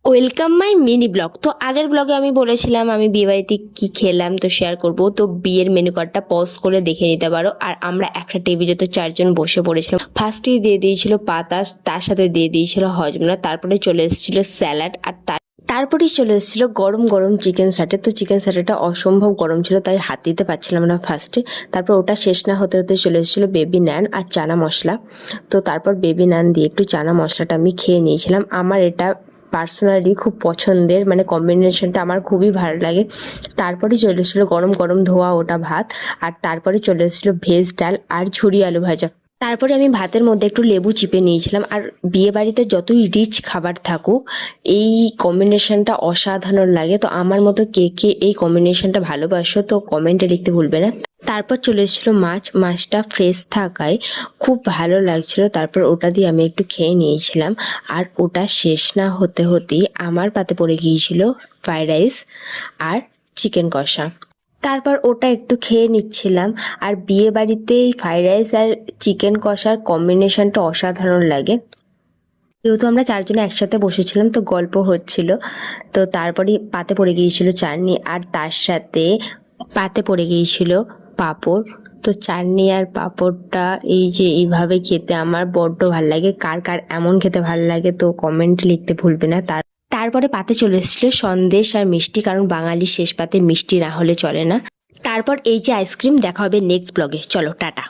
Welcome my mini blog. তো আগের ব্লগে আমি বলেছিলাম আমি বিয়েবাড়িতে কি খেলাম তো শেয়ার করব। তো বিয়ের মেনু কার্ডটা পজ করে দেখে নিতে পারো। আর আমরা একটা টেবিলে তো 4 জন বসে পড়েছিলাম। ফার্স্টেই দিয়ে দিয়েছিল পাতা, তার সাথে দিয়ে দিয়েছিল হজমোলা, তারপরে চলে এসেছিল স্যালাড, আর তারপরেই চলে এসেছিল গরম গরম চিকেন স্যাটে। তো চিকেন স্যাটেটা অসম্ভব গরম ছিল, তাই হাত দিতে পারছিলাম না ফার্স্টে। তারপর ওটা শেষ না হতে হতে চলে এসেছিল বেবি নান আর চানা মশলা। তো তারপর বেবি নান দিয়ে একটু চানা মশলাটা আমি খেয়ে নিয়েছিলাম। আমার এটা পার্সোনালি খুব পছন্দের, মানে কম্বিনেশনটা আমার খুবই ভালো লাগে। তারপরে চলে এসেছিলো গরম গরম ধোয়া ওটা ভাত, আর তারপরে চলে এসেছিলো ভেজ ডাল আর ঝুরি আলু ভাজা। তারপরে আমি ভাতের মধ্যে একটু লেবু চিপে নিয়েছিলাম। আর বিয়ে বাড়িতে যতই রিচ খাবার থাকুক, এই কম্বিনেশনটা অসাধারণ লাগে। তো আমার মতো কে কে এই কম্বিনেশনটা ভালোবাসো তো কমেন্টে লিখতে ভুলবে না। তারপর চলে এসেছিলো মাছটা ফ্রেশ থাকায় খুব ভালো লাগছিল। তারপর ওটা দিয়ে আমি একটু খেয়ে নিয়েছিলাম। আর ওটা শেষ না হতে হতেই আমার পাতে পড়ে গিয়েছিল ফ্রাইড রাইস আর চিকেন কষা। তারপর ওটা একটু খেয়ে নিচ্ছিলাম। আর বিয়ে বাড়িতে ফ্রাইড রাইস আর চিকেন কষার কম্বিনেশনটা অসাধারণ লাগে। যেহেতু আমরা 4 জনে একসাথে বসেছিলাম তো গল্প হচ্ছিল। তো তারপরে পাতে পড়ে গিয়েছিল চাটনি, আর তার সাথে পাতে পড়ে গিয়েছিল পাঁপড়। তো চাটনি আর পাঁপড়টা এই যে এইভাবে খেতে আমার বড্ড ভাল লাগে। কার কার এমন খেতে ভালো লাগে তো কমেন্ট লিখতে ভুলবে না। তারপরে পাতে চলে এসেছিল সন্দেশ আর মিষ্টি, কারণ বাঙালির শেষ পাতে মিষ্টি না হলে চলে না। তারপর এই যে আইসক্রিম। দেখা হবে নেক্সট ব্লগে। চলো টাটা।